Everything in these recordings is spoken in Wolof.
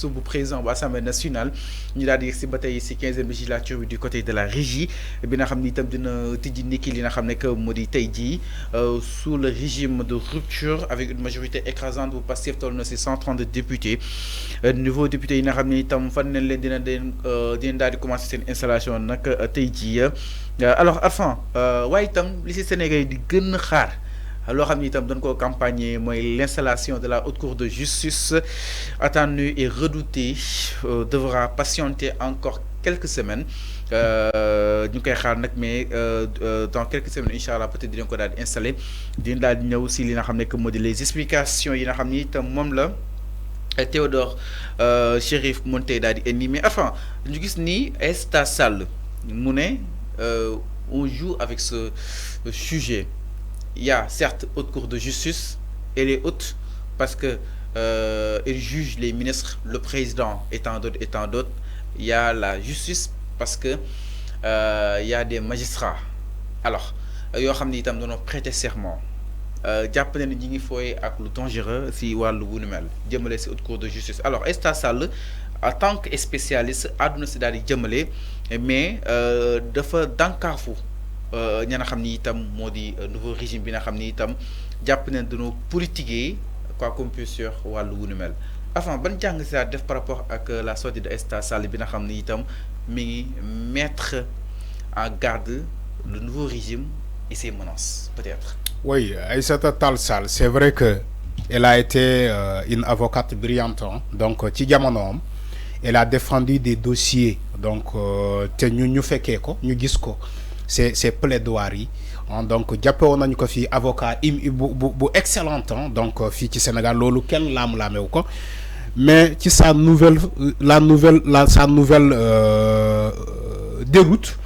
poste bu président bu assemblée nationale ñu daal di yegg si ba tey si 15e législature bi du côté de la régie bi nga xam ni itam dina tijji niki li nga xam ne que moo di tey jii sous le régime de rupture avec une majorité écrasante bu Pastef toll na si 130 députés nouveau député yi nga xam ne itam fan nañ leen dina daal di commencer seen installation nag tey jii alors Arfan waaye itam li si Sénégal di gën a xaar. loo xam ni itam dañ koo campagne mooy l'installation de la haute cour de justice attendue et redoutée devra patienter encore quelques semaines ñu koy xaar nag mais dans quelques semaines incha allah peut-être dinañ ko daal di installé dina daal di ñëw si li nga xam ne que moo di les explications yi nga xam ni itam moom la Théodore Chérif Monteil daal di indi mais enfin ñu gis ni Aïssata Sall mu ne on joue avec ce sujet. Il y a certes haute cour de justice, elle est haute parce que elle juge les ministres, le président et tant d'autres. Il y a la justice parce que il y a des magistrats. Alors, yoo xam ni itam dañoo prêter serment jàpp ne ñi ngi fooy ak lu dangereux si wàllu bu nu mel jëmale si haute cour de justice. Alors Aïssata Sall en tant que spécialiste àdduna si daal di jëmale mais dafa dànkaafu ña nga xam ni itam moo di nouveau régime bi nga xam ni itam jàpp ne dañoo politiquer quoi qu'on puisse dire wàllu wu nu mel avant ban jàng si def par rapport ak la sortie de Aïssata Sall bi nga xam ni itam mi ngi mettre en garde le nouveau régime et ses menaces peut-être. Oui, Aïssata Tall Sall, c'est vrai que elle a été une avocate brillante, hein? Donc ci jamonoom elle a défendu des dossiers donc te ñu fekkee ko ñu gis ko. C'est plaidoiries donc jàppe woon nañu ko fii avocat bu excellent donc fii ci Sénégal loolu kenn laam-laamewu ko mais ci sa nouvelle déroute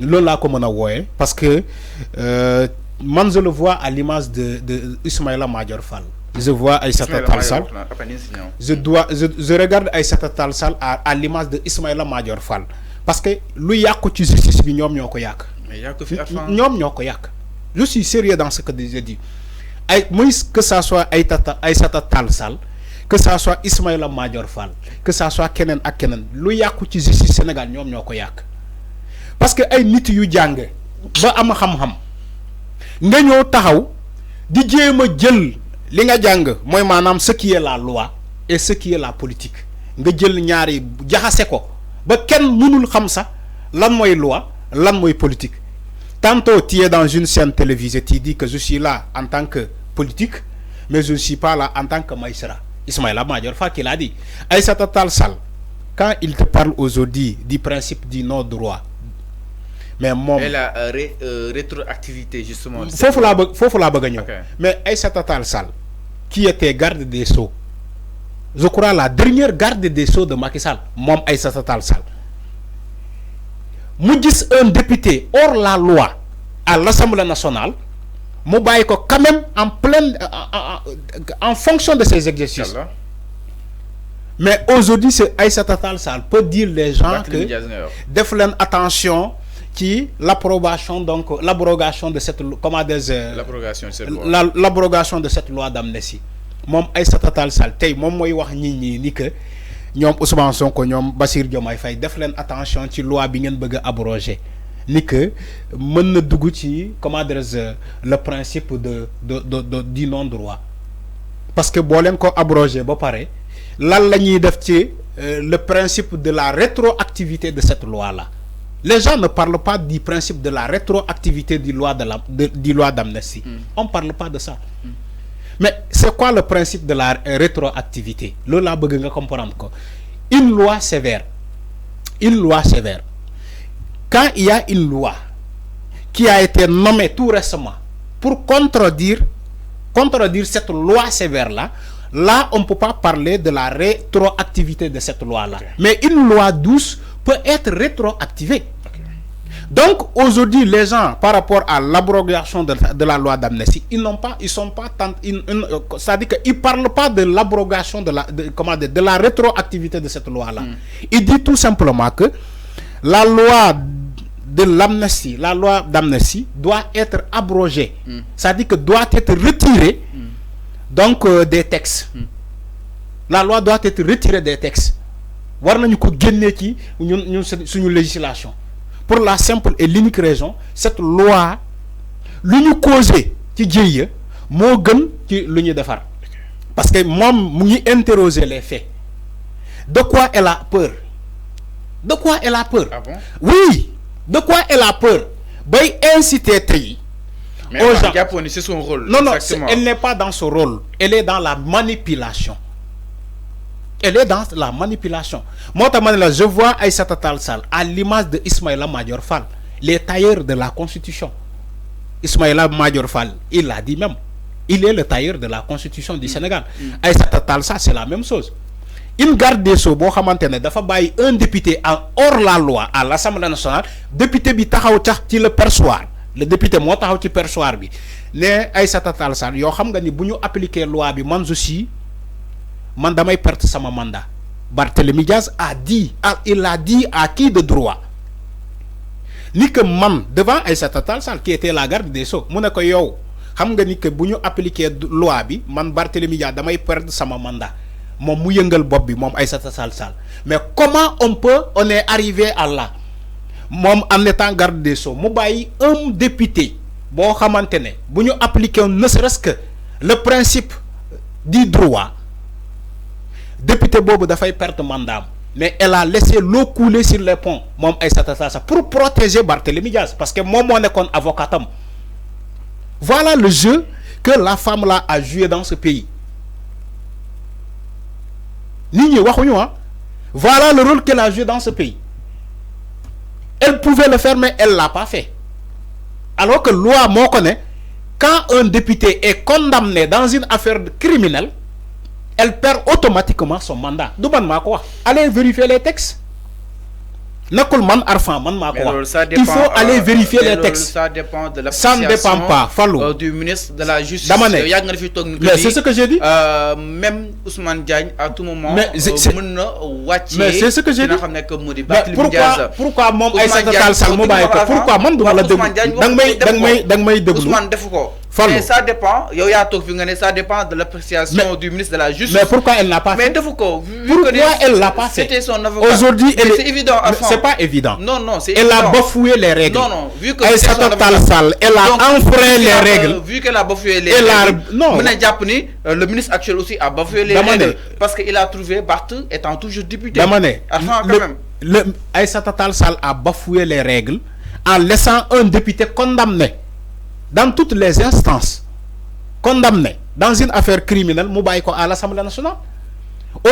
loolu laa ko mën a wooye parce que man je le vois à l'image de Ismaïla Madior Fall. Je vois Aïssata Tall Sall je regarde Aïssata Tall Sall à l'image de Ismaïla Madior Fall parce que lu yàqu ci justice bi ñoom ñoo ko yàq. ñoom ñoo ko yàq. Je suis sérieux dans ce que je dis que ça soit Aïssata Tall Sall que ça soit Ismaïla Madior Fall que ça soit keneen ak keneen lu yàqu ci justice Sénégal ñoom ñoo ko yàq parce que ay nit yu jàng ba am xam-xam nga ñëw taxaw di jéem a jël li nga jàng mooy maanaam ce qui est la loi et ce qui est la politique nga jël ñaari jaxase ko ba kenn mënul xam sax lan mooy loi lan mooy politique. Tantôt tu es dans une chaîne télévisée tu dis que je suis là en tant que politique mais je ne suis pas là en tant que magistrat. Ismaïla Madior Fall qui l'a dit. Aïssata Tall Sall quand il te parle aujourd'hui du principe du non-droit mais moom et la rétroactivité justement. foofu laa bëgg a ñëw. Mais Aïssata Tall Sall qui était garde des Sceaux je crois la dernière garde des Sceaux de Macky Sall moom Aïssata Tall Sall mu gis un député hors la loi à l'Assemblée nationale mu bàyyi ko quand même en fonction de ses exercices. Mais aujourd'hui c'est Aïssata Tall Sall peut dire les gens que def leen attention ci l'abrogation de cette l'abrogation de cette loi d'amnistie moom Aïssata Tall Sall tey moom mooy wax nit ñi ni que ñoom Ousmane Sonko ñoom Bassirou Diomaye Faye def leen attention ci loi bi ngeen bëgg a abroger ni que mën na dugg ci le principe du non-droit parce que boo leen ko abroger ba pare lan la ñuy def ci le principe de la rétroactivité de cette loi là. Les gens ne parlent pas du principe de la rétroactivité du loi d'amnistie. On ne parle pas de ça. Mais c'est quoi le principe de la rétroactivité? Loolu laa bëgg nga comprendre ko. Une loi sévère. Quand il y a une loi qui a été nommée tout récemment pour contredire cette loi sévère là on ne peut pas parler de la rétroactivité de cette loi là. Okay. Mais une loi douce peut être rétroactivée. Donc aujourd'hui les gens par rapport à l'abrogation de la loi d'amnistie c'est-à-dire que ils parlent pas de l'abrogation de la rétroactivité de cette loi là. Il dit tout simplement que la loi d'amnistie doit être abrogée. C'est-à-dire que doit être retirée donc des textes. La loi doit être retirée des textes. War nañu ko génné ci ñun suñu législation. Pour la simple et l'unique raison, cette loi lu ñu causé ci jëye mo gën ci lu ñu défar. Parce que mom mu ngi interroger les faits. De quoi elle a peur? De quoi elle a peur? Ah bon? Oui, de quoi elle a peur? Bay inciter tay. Mais Japon, c'est son rôle. Non, elle n'est pas dans son rôle. Elle est dans la manipulation. Elle est dans la manipulation. Moi, je vois Aïssata Tall Sall à l'image de Ismaïla Madior Fall, les tailleurs de la Constitution. Ismaïla Madior Fall, il l'a dit même. Il est le tailleur de la Constitution du Sénégal. Aïssata Tall Sall, c'est la même chose. Une garde des Sceaux, un député en hors la loi à l'Assemblée nationale, député bi taxaw tax ci le perchoir. Le député moo taxaw ci perchoir bi né Aïssata Tall Sall yo xam nga ni buñu appliquer loi bi man aussi man damay perdre sama mandat. Barthélémy Diaz a dit, il a dit à qui de droit ni que man devant Aïssata Tall Sall qui était la garde des Sceaux mu ne ko yow xam nga ni que buñu appliquer loi bi man Barthélémy Diaz damay perdre sama mandat. Mom mu yëngal bopp bi mom Aïssata Tall Sall. Mais comment on est arrivé à là? Mom en étant garde des Sceaux mu bàyyi un député boo xamante ne bu ñu appliqué ne serait-ce que le principe du droit député boobu dafay perdre mandat mais elle a laissé l'eau couler sur les ponts mom Aïssata Tall Sall pour protéger Barthélémy Diaz parce que moom moo nekkoon avocatam. Voilà le jeu que la femme là a joué dans ce pays. Nit ñi waxuñu ah. Voilà le rôle qu'elle a joué dans ce pays. Elle pouvait le faire, mais elle ne l'a pas fait. Alors que loi m'en connaît, quand un député est condamné dans une affaire criminelle, elle perd automatiquement son mandat. Allez vérifier les textes. Il faut aller vérifier les textes. Ça dépend de ça ne dépend pas. Du ministre de la Justice. Mais c'est ce que j'ai dit. Même Ousmane Diagne, à tout moment, mais c'est ce que j'ai dit. Pourquoi mon Aïssata Tall Sall pourquoi mon Ousmane Defouko. Mais ça dépend. Ça dépend de l'appréciation du ministre de la Justice. Mais pourquoi elle n'a pas fait? Mais Defouko, pourquoi elle l'a pas fait? C'était son avocat. Aujourd'hui, c'est évident. C'est pas évident. Non, non, c'est elle a bafoué les règles. Non, non, vu que Aïssata Tall Sall, elle a enfreint les règles. Vu qu'elle a bafoué les règles. Non. Le ministre actuel aussi a bafoué les règles. Parce qu'il a trouvé Barth étant toujours député. Aïssata Tall Sall a bafoué les règles en laissant un député condamné dans toutes les instances, condamné dans une affaire criminelle, Moubaïko à l'Assemblée nationale.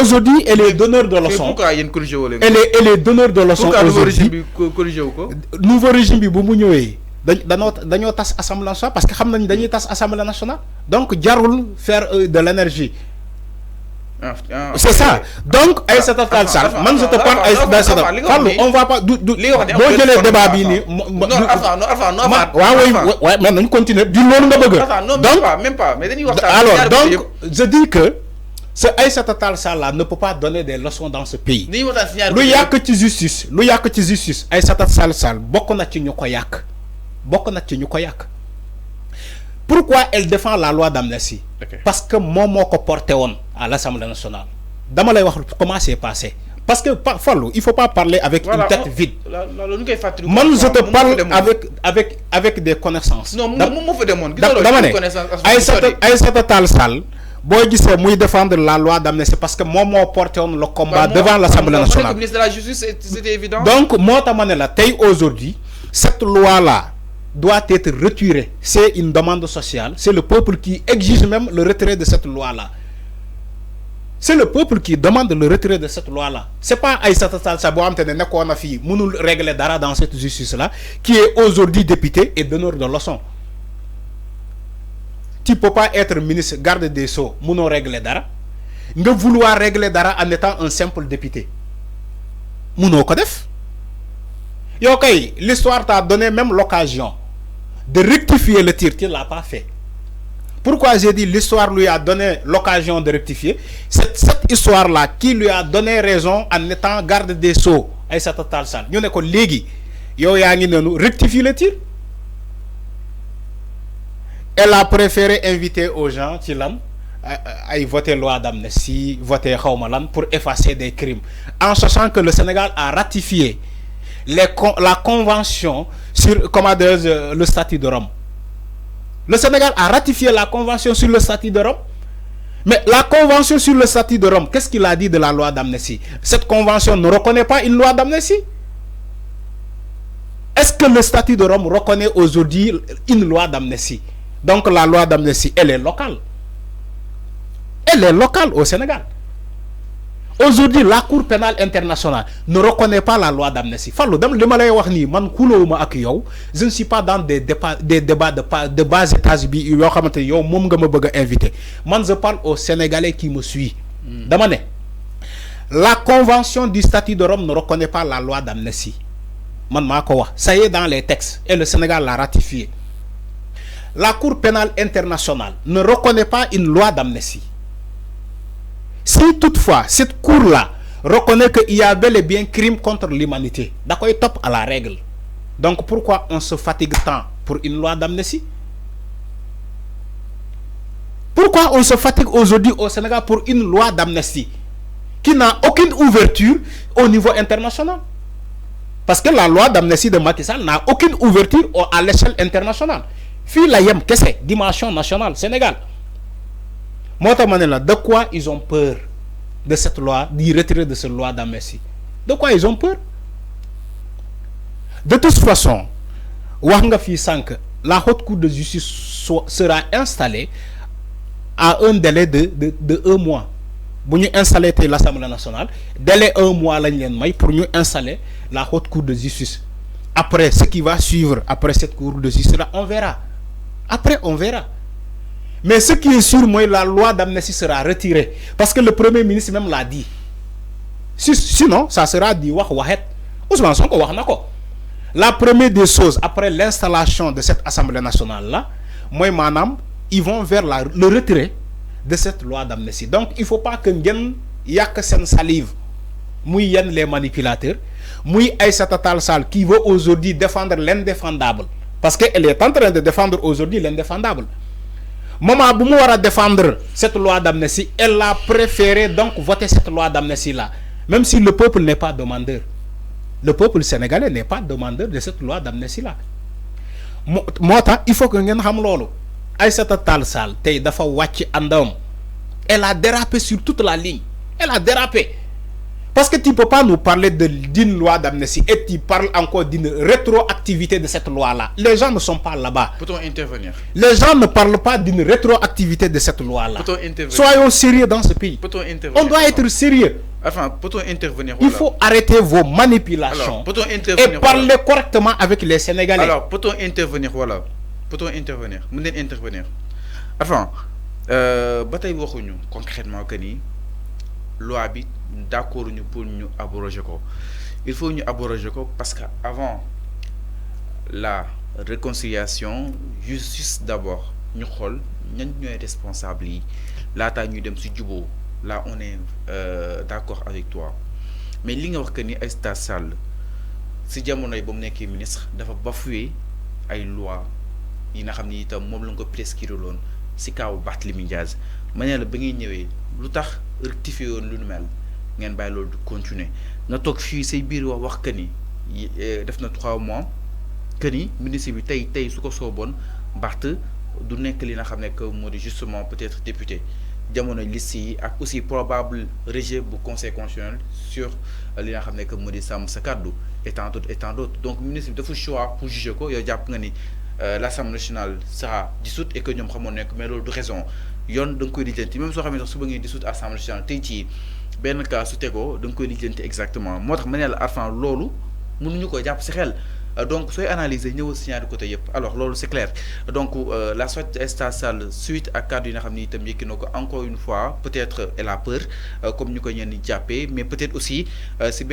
Aujourd'hui, elle est donneur de leçons. Pourquoi il y a une corrigée? Elle est donneur de leçons. Pourquoi nouveau régime corrigé ou quoi? Nouveau régime bi bu mu ñëwé dañoo tas Assemblée nationale parce que xam nañ dañuy tas Assemblée nationale. Donc jarul faire de l'énergie. C'est ça. Donc Aïssata Tall Sall, man je te parle Aïssata. On va pas boo jëlee débat bi ni ouais mais nañ continuer du loolu nga bëgg. Donc même pas mais dañuy waxtaan. Alors donc je dis que ce Aïssata Tall Sall là ne peut pas donner des leçons dans ce pays. Lu yàq ci justice Aïssata Tall Sall bokk na ci ñu ko yàq. Pourquoi elle défend la loi d'amnistie? Parce que moi, je porté à l'Assemblée nationale. Comment c'est passé? Parce que, il ne faut pas parler avec une tête vide. Moi, je te parle avec des connaissances. Non, je Aïssata Tall Sall, si défendre la loi d'amnistie, parce que moi, je porté le combat devant l'Assemblée nationale. Le ministre de la Justice, c'était évident. Donc, moi, aujourd'hui, cette loi-là doit être retirée. C'est une demande sociale. C'est le peuple qui exige même le retrait de cette loi-là. C'est le peuple qui demande le retrait de cette loi-là. C'est pas Aïssata Tall Sall qui régler dara dans cette justice-là, qui est aujourd'hui député et donneur de leçons. Tu ne peux pas être ministre garde des Sceaux, mouno régler dara. Ne vouloir régler dara en étant un simple député. Mouno kodef. L'histoire t'a donné même l'occasion de rectifier le tir, tu ne l'as pas fait. Pourquoi j'ai dit l'histoire lui a donné l'occasion de rectifier? Cette histoire-là qui lui a donné raison en étant garde des Sceaux, Aïssata Tall Sall. Nous avons dit rectifier le tir. Elle a préféré inviter aux gens ay voter loi d'amnistie, voter xawma pour effacer des crimes, en sachant que le Sénégal a ratifié la convention sur le statut de Rome. Le Sénégal a ratifié la convention sur le statut de Rome. Mais la convention sur le statut de Rome, qu'est-ce qu'il a dit de la loi d'amnistie? Cette convention ne reconnaît pas une loi d'amnistie. Est-ce que le statut de Rome reconnaît aujourd'hui une loi d'amnistie? Donc la loi d'amnistie, elle est locale. Elle est locale au Sénégal. Aujourd'hui, la Cour pénale internationale ne reconnaît pas la loi d'amnistie. Je ne suis pas dans des débats de bas étage. Moi, je parle aux Sénégalais qui me suivent. La convention du statut de Rome ne reconnaît pas la loi d'amnistie. Ça y est dans les textes et le Sénégal l'a ratifié. La Cour pénale internationale ne reconnaît pas une loi d'amnistie. Si toutefois cette cour-là reconnaît qu'il y a bel et bien crime contre l'humanité, d'accord, il top à la règle. Donc pourquoi on se fatigue tant pour une loi d'amnistie? Pourquoi on se fatigue aujourd'hui au Sénégal pour une loi d'amnistie qui n'a aucune ouverture au niveau international? Parce que la loi d'amnistie de Macky Sall n'a aucune ouverture à l'échelle internationale. Fille la yem, qu'est-ce que c'est? Dimension nationale, Sénégal. De quoi ils ont peur de cette loi, du retrait de cette loi d'amnistie? De quoi ils ont peur? De toute façon, la haute cour de justice sera installée à un délai de 1 mois. Pour nous installer l'Assemblée nationale, délai 1 mois pour nous installer la haute cour de justice. Après, ce qui va suivre après cette cour de justice, on verra. Après, on verra. Mais ce qui est sûr, moi, la loi d'amnistie sera retirée. Parce que le Premier ministre même l'a dit. Sinon, ça sera dit la première des choses, après l'installation de cette Assemblée nationale-là, moi, madame, ils vont vers le retrait de cette loi d'amnistie. Donc, il ne faut pas que n'y ait que cette salive. Moi, les manipulateurs. Moi, Aïssata Tall Sall qui veut aujourd'hui défendre l'indéfendable. Parce qu'elle est en train de défendre aujourd'hui l'indéfendable. Maman Boumouara défendre cette loi d'amnistie, elle a préféré donc voter cette loi d'amnistie là, même si le peuple n'est pas demandeur. Le peuple sénégalais n'est pas demandeur de cette loi d'amnistie là. Moi, il faut que nous sachions Aïssata Tall Sall tay dafa wacc andam. Elle a dérapé sur toute la ligne. Elle a dérapé. Parce que tu ne peux pas nous parler d'une loi d'amnistie et tu parles encore d'une rétroactivité de cette loi-là. Les gens ne sont pas là-bas. Peut-on intervenir? Les gens ne parlent pas d'une rétroactivité de cette loi-là. Peut-on intervenir? Soyons sérieux dans ce pays. Peut-on intervenir? On doit être sérieux. Enfin, peut-on intervenir? Il faut arrêter vos manipulations. Alors, intervenir, et parler correctement avec les Sénégalais. Alors, peut-on intervenir? Voilà. Peut-on intervenir? Nous intervenir. Enfin, bataille concrètement que ni loi bi d'accord pour nous abroger ko. Il faut nous abroger ko parce qu'avant la réconciliation, justice d'abord, nous xol ñan ñoy responsable yi lata ñu dem ci djubo. Là on est d'accord avec toi. Mais li nga wax que ni Aïssata Sall ci jamono yi bam nekké ministre dafa bafouer ay loi yi nga xamni itam mom lañ ko prescrire lon ci kaw Barthélémy Dias mané la ba ngay ñëwé lutax rectifier won lu nu mel ngeen bay lolou du continuer nga tok fi say biir wax que ni def na 3 mois que ni ministre bi tay su ko sobone Barth du nek li nga xamné que modi justement peut-être député jamono liste yi ak aussi probable rejet bu conseil constitutionnel sur li nga xamné que modi sam sa kaddu et tant d'autres donc ministre bi dafa choix pour juger ko yow japp nga ni l'Assemblée nationale sera dissoute et que ñom xamone nek mais lolou du raison yoon da nga koy lijjanti même soo xam ne sax su ba ngeen dissoute Assemblée nationale tey ci benn cas su tegoo da nga koy lijjanti exactement moo tax ma ne la Arfan loolu mënuñu ko jàpp si xel donc sooy analyser ñëwal si ñaari côté yëpp alors loolu c'est clair donc la sortie Aïssata Sall suite à cadre yi nga xam ni itam yëkki na ko encore une fois peut-être elle a peur comme ñu ko ñenn jàppee mais peut-être aussi si